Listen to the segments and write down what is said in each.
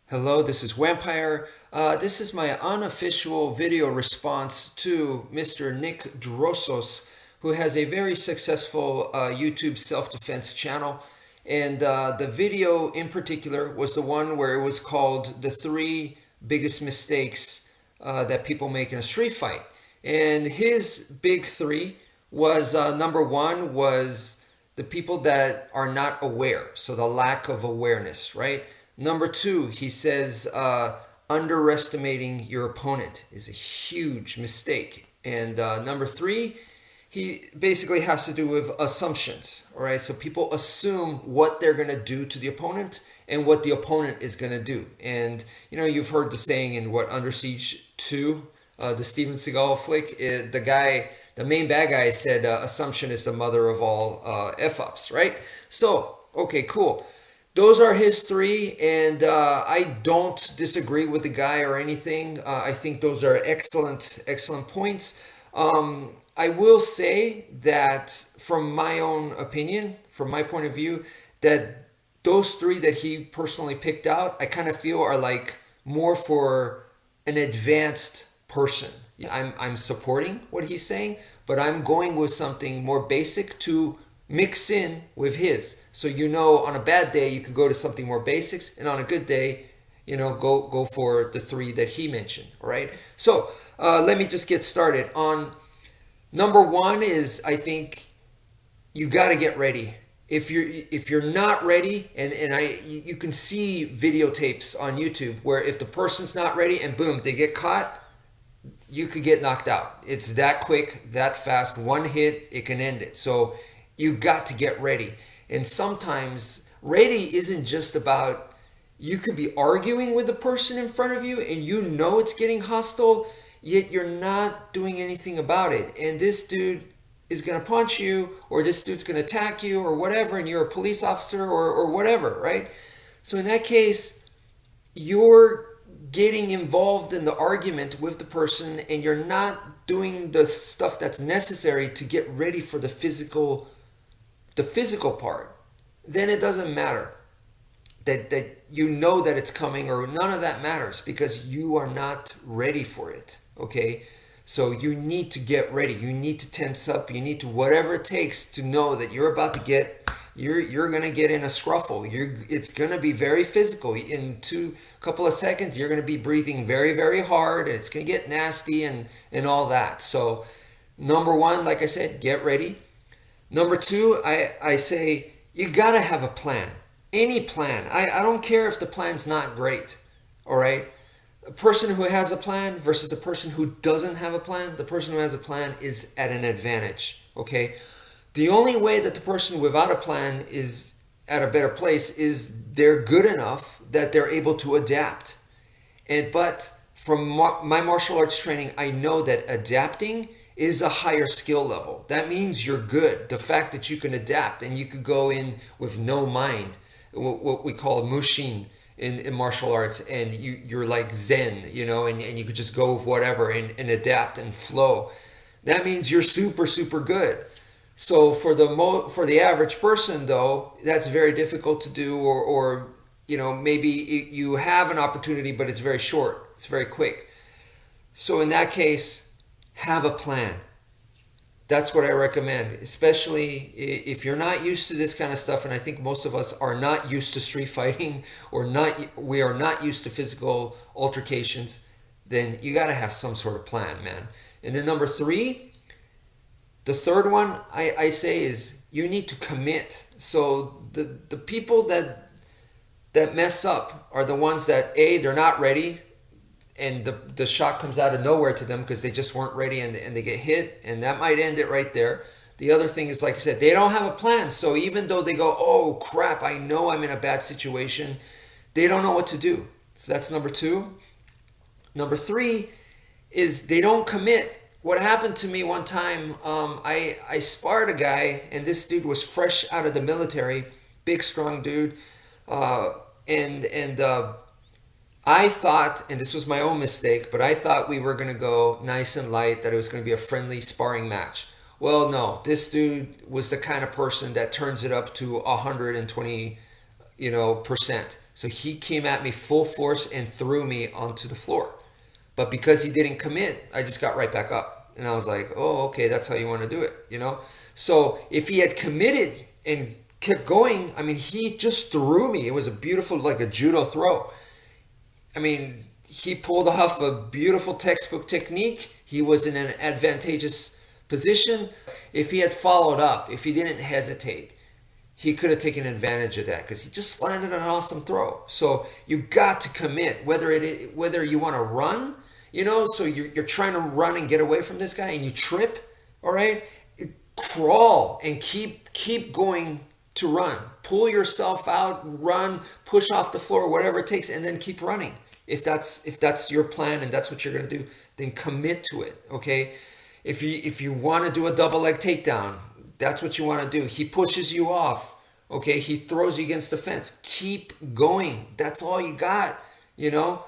Hello, this is wmpyr. This is my unofficial video response to Mr. Nick Drossos, who has a very successful YouTube self-defense channel. And the video in particular was the one where it was called The Three Biggest Mistakes That People Make in a Street Fight. And his big three was number one was the people that are not aware. So the lack of awareness, right? Number two, he says underestimating your opponent is a huge mistake. And number three, he basically has to do with assumptions. All right, so people assume what they're going to do to the opponent and what the opponent is going to do. And you've heard the saying in what Under Siege 2, the Steven Seagal flick, the main bad guy said assumption is the mother of all f-ups, right? So, okay, cool. Those are his three, and I don't disagree with the guy or anything. I think those are excellent points. I will say that from my own opinion, from my point of view, that those three that he personally picked out, I kind of feel are like more for an advanced person. I'm supporting what he's saying, but I'm going with something more basic to mix in with his. So on a bad day you could go to something more basics, and on a good day, go for the three that he mentioned. All right. So let me just get started. On number one is, I think you got to get ready. If you're not ready, and you can see videotapes on YouTube where if the person's not ready and boom, they get caught, you could get knocked out. It's that quick, that fast. One hit, it can end it. So you got to get ready. And sometimes ready isn't just about, you could be arguing with the person in front of you and it's getting hostile, yet you're not doing anything about it. And this dude is going to punch you, or this dude's going to attack you, or whatever, and you're a police officer or whatever, right? So in that case, you're getting involved in the argument with the person and you're not doing the stuff that's necessary to get ready for the physical part. Then it doesn't matter that that it's coming, or none of that matters, because you are not ready for it. Okay, so you need to get ready. You need to tense up. You need to, whatever it takes, to know that you're about to get, you're gonna get in a scruffle. It's gonna be very physical. In couple of seconds, you're gonna be breathing very, very hard, and it's gonna get nasty and all that. So number one, like I said, get ready. Number two, I say you gotta have a plan. Any plan. I don't care if the plan's not great. All right. A person who has a plan versus a person who doesn't have a plan, the person who has a plan is at an advantage. Okay. The only way that the person without a plan is at a better place is they're good enough that they're able to adapt. But from my martial arts training, I know that adapting is a higher skill level. That means you're good. The fact that you can adapt and you could go in with no mind, what we call mushin in martial arts, and you're like Zen, and you could just go with whatever and adapt and flow. That means you're super, super good. So for the average person, though, that's very difficult to do, or maybe you have an opportunity, but it's very short. It's very quick. So in that case, have a plan. That's what I recommend, especially if you're not used to this kind of stuff. And I think most of us are not used to street fighting, we are not used to physical altercations. Then you got to have some sort of plan, man. And then number three, the third one I say is you need to commit. So the people that mess up are the ones that, they're not ready, and the shot comes out of nowhere to them because they just weren't ready, and they get hit, and that might end it right there. The other thing is, like I said, they don't have a plan. So even though they go, oh crap, I know I'm in a bad situation, they don't know what to do. So that's number two. Number three is they don't commit. What happened to me one time, I sparred a guy, and this dude was fresh out of the military, big strong dude, and I thought, and this was my own mistake, but I thought we were going to go nice and light, that it was going to be a friendly sparring match. Well, no, this dude was the kind of person that turns it up to 120, percent. So he came at me full force and threw me onto the floor. But because he didn't commit, I just got right back up. And I was like, oh, okay, that's how you want to do it, you know? So if he had committed and kept going, I mean, he just threw me. It was a beautiful, like a judo throw. I mean, he pulled off a beautiful textbook technique. He was in an advantageous position. If he had followed up, if he didn't hesitate, he could have taken advantage of that because he just landed an awesome throw. So you got to commit, whether you want to run, you know, so you're trying to run and get away from this guy and you trip, all right, crawl and keep going to run. Pull yourself out, run, push off the floor, whatever it takes, and then keep running. If that's your plan and that's what you're gonna do, then commit to it. Okay. If you want to do a double leg takedown, that's what you want to do. He pushes you off. Okay. He throws you against the fence. Keep going. That's all you got. You know.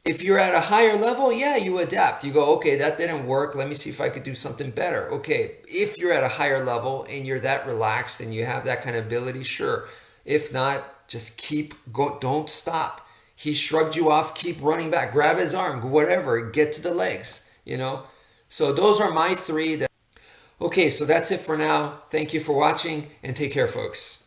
If you're at a higher level, yeah, you adapt. You go, okay, that didn't work. Let me see if I could do something better. Okay, if you're at a higher level and you're that relaxed and you have that kind of ability, sure. If not, just keep go. Don't stop. He shrugged you off. Keep running back. Grab his arm. Whatever. Get to the legs. You know. So those are my three. Okay, so that's it for now. Thank you for watching and take care, folks.